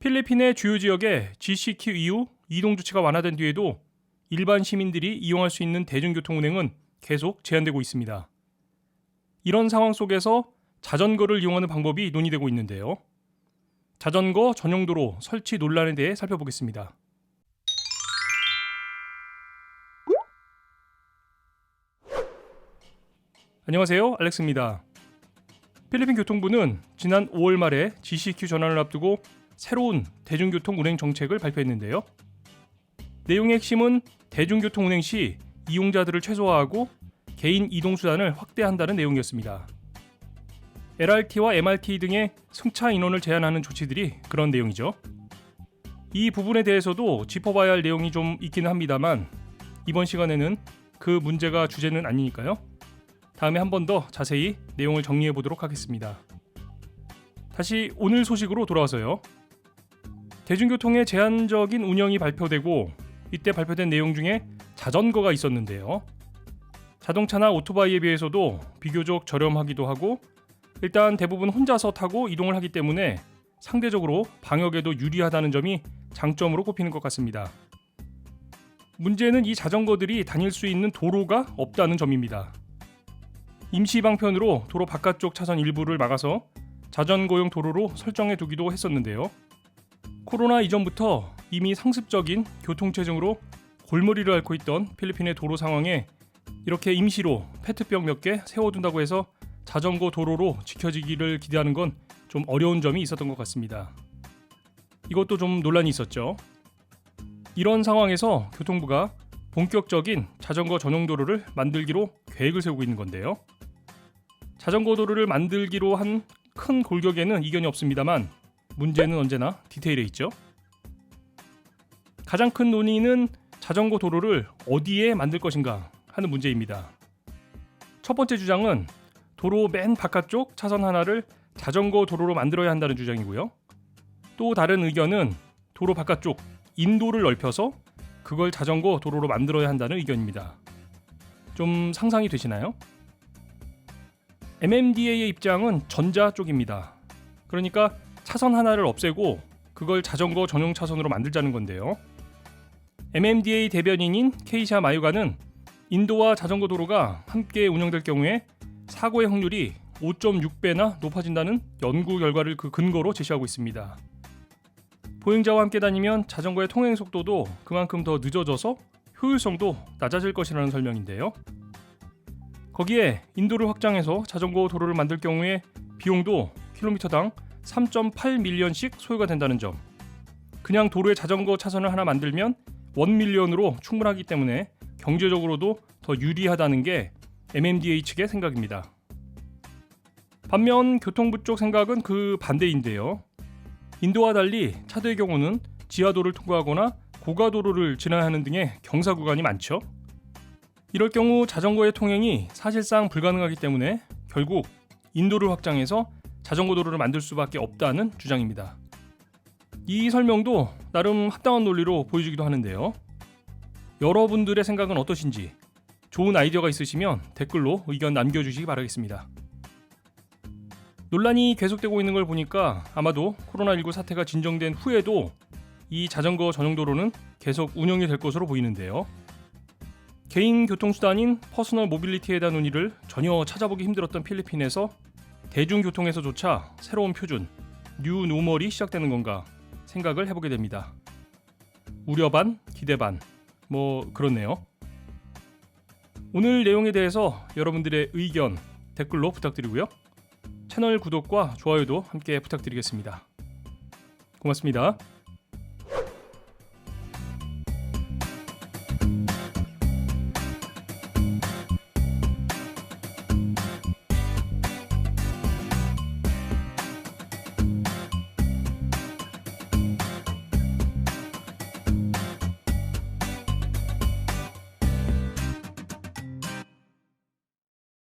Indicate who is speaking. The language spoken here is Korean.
Speaker 1: 필리핀의 주요 지역에 GCQ 이후 이동 조치가 완화된 뒤에도 일반 시민들이 이용할 수 있는 대중교통 운행은 계속 제한되고 있습니다. 이런 상황 속에서 자전거를 이용하는 방법이 논의되고 있는데요. 자전거 전용 도로 설치 논란에 대해 살펴보겠습니다. 안녕하세요, 알렉스입니다. 필리핀 교통부는 지난 5월 말에 GCQ 전환을 앞두고 새로운 대중교통 운행 정책을 발표했는데요. 내용의 핵심은 대중교통 운행 시 이용자들을 최소화하고 개인 이동수단을 확대한다는 내용이었습니다. LRT와 MRT 등의 승차 인원을 제한하는 조치들이 그런 내용이죠. 이 부분에 대해서도 짚어봐야 할 내용이 좀 있기는 합니다만 이번 시간에는 그 문제가 주제는 아니니까요. 다음에 한 번 더 자세히 내용을 정리해 보도록 하겠습니다. 다시 오늘 소식으로 돌아와서요. 대중교통의 제한적인 운영이 발표되고 이때 발표된 내용 중에 자전거가 있었는데요. 자동차나 오토바이에 비해서도 비교적 저렴하기도 하고 일단 대부분 혼자서 타고 이동을 하기 때문에 상대적으로 방역에도 유리하다는 점이 장점으로 꼽히는 것 같습니다. 문제는 이 자전거들이 다닐 수 있는 도로가 없다는 점입니다. 임시 방편으로 도로 바깥쪽 차선 일부를 막아서 자전거용 도로로 설정해 두기도 했었는데요. 코로나 이전부터 이미 상습적인 교통체증으로 골머리를 앓고 있던 필리핀의 도로 상황에 이렇게 임시로 페트병 몇 개 세워둔다고 해서 자전거 도로로 지켜지기를 기대하는 건 좀 어려운 점이 있었던 것 같습니다. 이것도 좀 논란이 있었죠. 이런 상황에서 교통부가 본격적인 자전거 전용 도로를 만들기로 계획을 세우고 있는 건데요. 자전거 도로를 만들기로 한 큰 골격에는 이견이 없습니다만 문제는 언제나 디테일에 있죠. 가장 큰 논의는 자전거 도로를 어디에 만들 것인가 하는 문제입니다. 첫 번째 주장은 도로 맨 바깥쪽 차선 하나를 자전거 도로로 만들어야 한다는 주장이고요. 또 다른 의견은 도로 바깥쪽 인도를 넓혀서 그걸 자전거 도로로 만들어야 한다는 의견입니다. 좀 상상이 되시나요? MMDA의 입장은 전자 쪽입니다. 그러니까 차선 하나를 없애고 그걸 자전거 전용 차선으로 만들자는 건데요. MMDA 대변인인 케이샤 마유가는 인도와 자전거 도로가 함께 운영될 경우에 사고의 확률이 5.6배나 높아진다는 연구 결과를 그 근거로 제시하고 있습니다. 보행자와 함께 다니면 자전거의 통행 속도도 그만큼 더 늦어져서 효율성도 낮아질 것이라는 설명인데요. 거기에 인도를 확장해서 자전거 도로를 만들 경우에 비용도 킬로미터당 3.8밀리언씩 소요가 된다는 점. 그냥 도로에 자전거 차선을 하나 만들면 1밀리언으로 충분하기 때문에 경제적으로도 더 유리하다는 게 MMDA 측의 생각입니다. 반면 교통부 쪽 생각은 그 반대인데요. 인도와 달리 차도의 경우는 지하도를 통과하거나 고가도로를 지나야 하는 등의 경사 구간이 많죠. 이럴 경우 자전거의 통행이 사실상 불가능하기 때문에 결국 인도를 확장해서 자전거 도로를 만들 수밖에 없다는 주장입니다. 이 설명도 나름 합당한 논리로 보여주기도 하는데요. 여러분들의 생각은 어떠신지 좋은 아이디어가 있으시면 댓글로 의견 남겨주시기 바라겠습니다. 논란이 계속되고 있는 걸 보니까 아마도 코로나19 사태가 진정된 후에도 이 자전거 전용 도로는 계속 운영이 될 것으로 보이는데요. 개인 교통수단인 퍼스널 모빌리티에 대한 논의를 전혀 찾아보기 힘들었던 필리핀에서 대중교통에서조차 새로운 표준, 뉴 노멀이 시작되는 건가 생각을 해보게 됩니다. 우려 반, 기대 반, 그렇네요. 오늘 내용에 대해서 여러분들의 의견 댓글로 부탁드리고요. 채널 구독과 좋아요도 함께 부탁드리겠습니다. 고맙습니다.